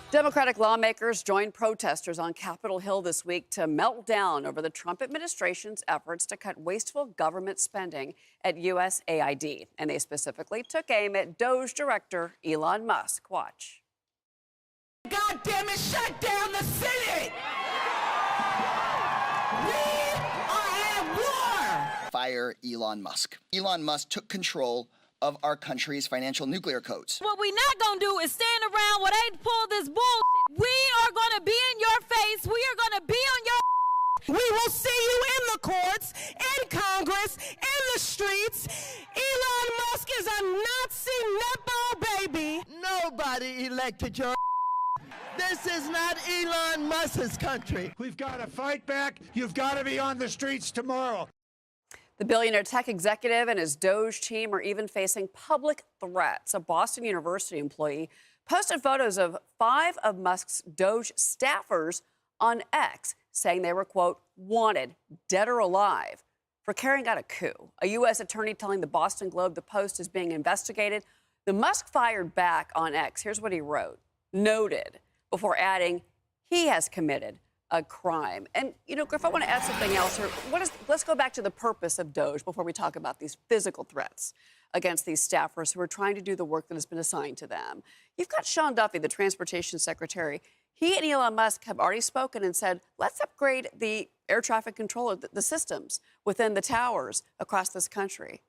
Democratic lawmakers joined protesters on Capitol Hill this week to melt down over the Trump administration's efforts to cut wasteful government spending at USAID. And they specifically took aim at DOGE director Elon Musk. Watch. God damn it, shut down the Senate! We are at war! Fire Elon Musk. Elon Musk took control of our country's financial nuclear codes. What we not gonna do is stand around while they pull this bullshit. We are gonna be in your face. We are gonna be on your. We will see you in the courts, in Congress, in the streets. Elon Musk is a Nazi nutball baby. Nobody elected your. This is not Elon Musk's country. We've got to fight back. You've got to be on the streets tomorrow. The billionaire tech executive and his DOGE team are even facing public threats. A Boston University employee posted photos of 5 of Musk's DOGE staffers on X, saying they were, quote, wanted, dead or alive, for carrying out a coup. A U.S. attorney telling the Boston Globe the post is being investigated. The Musk fired back on X. Here's what he wrote. Noted, before adding, he has committed a crime. And, you know, Griff, I want to add something else here. Let's go back to the purpose of DOGE before we talk about these physical threats against these staffers who are trying to do the work that has been assigned to them. You've got Sean Duffy, the transportation secretary. He and Elon Musk have already spoken and said, let's upgrade the air traffic controller, the systems within the towers across this country.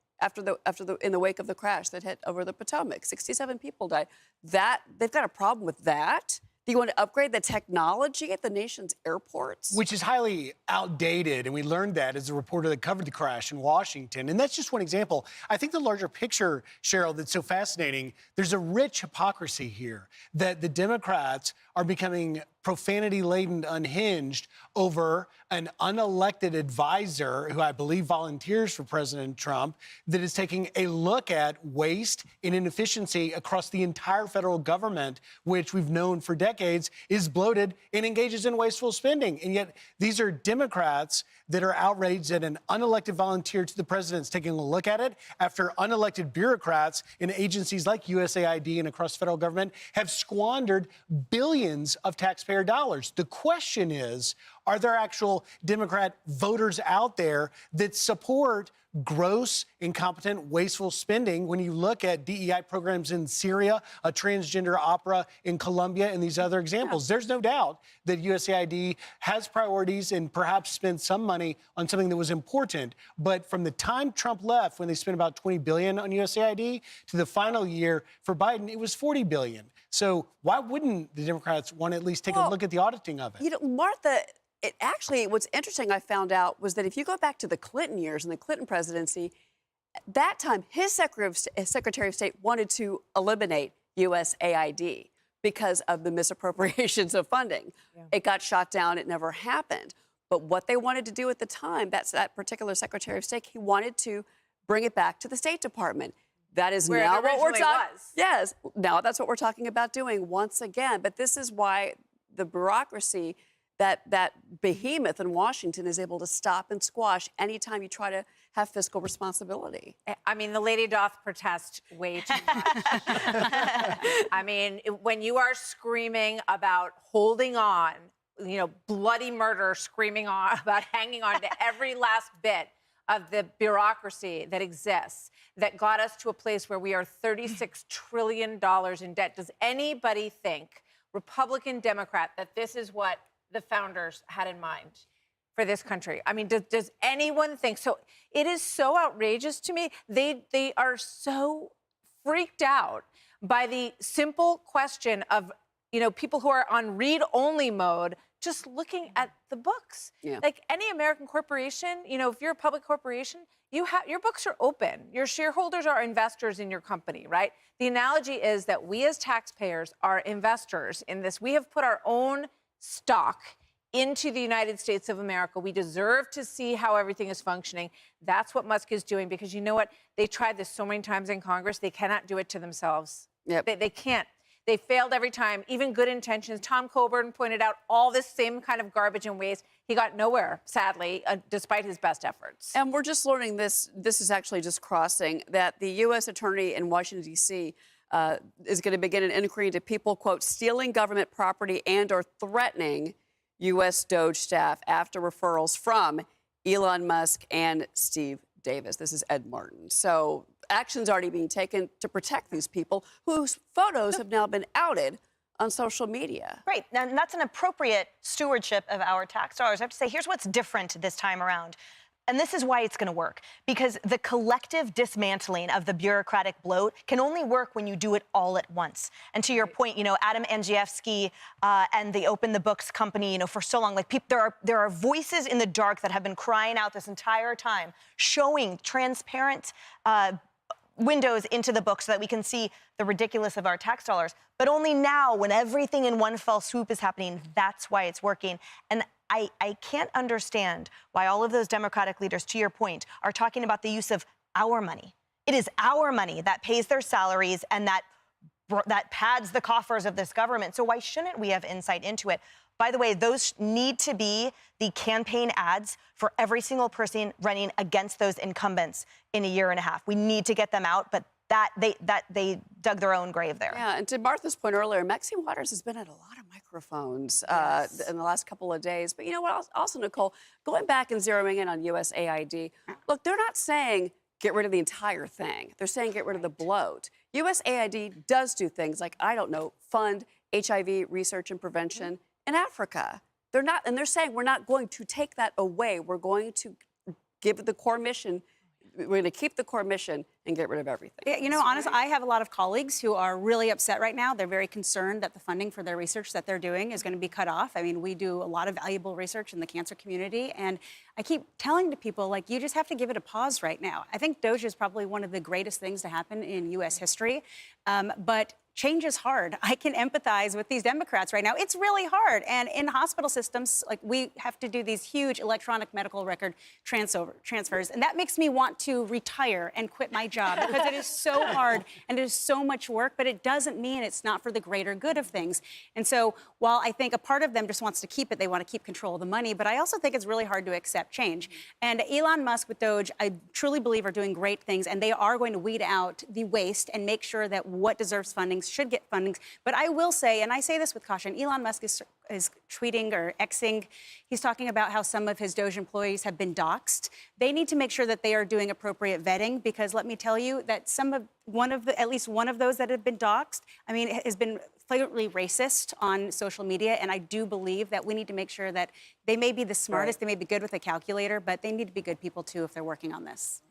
In the wake of the crash that hit over the Potomac, 67 people died. They've got a problem with that. Do you want to upgrade the technology at the nation's airports? Which is highly outdated, and we learned that as a reporter that covered the crash in Washington. And that's just one example. I think the larger picture, Cheryl, that's so fascinating, there's a rich hypocrisy here that the Democrats are becoming profanity-laden, unhinged over an unelected advisor who I believe volunteers for President Trump that is taking a look at waste and inefficiency across the entire federal government, which we've known for decades is bloated and engages in wasteful spending. And yet these are Democrats that are outraged that an unelected volunteer to the president's taking a look at it after unelected bureaucrats in agencies like USAID and across federal government have squandered billions of taxpayer dollars. The question is, are there actual Democrat voters out there that support gross, incompetent, wasteful spending when you look at DEI programs in Syria, a transgender opera in Colombia, and these other examples? There's no doubt that USAID has priorities and perhaps spent some money on something that was important. But from the time Trump left, when they spent about $20 billion on USAID, to the final year for Biden, it was $40 billion. So why wouldn't the Democrats want to at least take a look at the auditing of it? You know, Martha, what's interesting I found out was that if you go back to the Clinton years and the Clinton presidency, that time his Secretary of State wanted to eliminate USAID because of the misappropriations of funding. Yeah. It got shot down. It never happened. But what they wanted to do at the time, that particular Secretary of State, he wanted to bring it back to the State Department. That is where now what we're talking. Yes, now that's what we're talking about doing once again. But this is why the bureaucracy, that behemoth in Washington, is able to stop and squash anytime you try to have fiscal responsibility. I mean, the lady doth protest way too much. I mean, when you are screaming about holding on, you know, bloody murder, screaming on about hanging on to every last bit of the bureaucracy that exists that got us to a place where we are $36 trillion in debt. Does anybody think, Republican, Democrat, that this is what the founders had in mind for this country? I mean, does anyone think so? It is so outrageous to me. They are so freaked out by the simple question of, you know, people who are on read-only mode just looking at the books. Yeah. Like any American corporation, you know, if you're a public corporation, your books are open. Your shareholders are investors in your company, right? The analogy is that we as taxpayers are investors in this. We have put our own stock into the United States of America. We deserve to see how everything is functioning. That's what Musk is doing, because you know what? They tried this so many times in Congress. They cannot do it to themselves. Yep. They can't. They failed every time, even good intentions. Tom Coburn pointed out all this same kind of garbage and waste. He got nowhere, sadly, despite his best efforts. And we're just learning this is actually just crossing, that the U.S. attorney in Washington, D.C., is going to begin an inquiry into people, quote, stealing government property and or threatening U.S. DOGE staff after referrals from Elon Musk and Steve Davis. This is Ed Martin. So action's already being taken to protect these people whose photos have now been outed on social media. Great. And that's an appropriate stewardship of our tax dollars. I have to say, here's what's different this time around. And this is why it's going to work, because the collective dismantling of the bureaucratic bloat can only work when you do it all at once. And to your point, you know, Adam Andrzejewski and the Open the Books company, you know, for so long, like there are voices in the dark that have been crying out this entire time, showing transparent windows into the book so that we can see the ridiculous of our tax dollars. But only now, when everything in one fell swoop is happening, that's why it's working. And I can't understand why all of those Democratic leaders, to your point, are talking about the use of our money. It is our money that pays their salaries and that pads the coffers of this government. So why shouldn't we have insight into it? By the way, those need to be the campaign ads for every single person running against those incumbents in a year and a half. We need to get them out, but they dug their own grave there. Yeah, and to Martha's point earlier, Maxine Waters has been at a lot of microphones in the last couple of days. But you know what? Also, Nicole, going back and zeroing in on USAID, look, they're not saying get rid of the entire thing. They're saying get rid of the bloat. USAID does do things like, I don't know, fund HIV research and prevention in Africa. They're not, and they're saying we're not going to take that away. We're going to give the core mission. We're going to keep the core mission and get rid of everything. Yeah, you know, honestly, I have a lot of colleagues who are really upset right now. They're very concerned that the funding for their research that they're doing is going to be cut off. I mean, we do a lot of valuable research in the cancer community, and I keep telling to people, like, you just have to give it a pause right now. I think DOGE is probably one of the greatest things to happen in U.S. history, but change is hard. I can empathize with these Democrats right now. It's really hard. And in hospital systems, like, we have to do these huge electronic medical record transfers. And that makes me want to retire and quit my job because it is so hard and it is so much work, but it doesn't mean it's not for the greater good of things. And so while I think a part of them just wants to keep it, they want to keep control of the money, but I also think it's really hard to accept change. And Elon Musk with DOGE, I truly believe, are doing great things, and they are going to weed out the waste and make sure that what deserves funding should get funding. But I will say, and I say this with caution, Elon Musk is tweeting or Xing. He's talking about how some of his DOGE employees have been doxxed. They need to make sure that they are doing appropriate vetting, because let me tell you that at least one of those that have been doxxed, I mean, has been flagrantly racist on social media. And I do believe that we need to make sure that they may be the smartest, they may be good with a calculator, but they need to be good people too if they're working on this.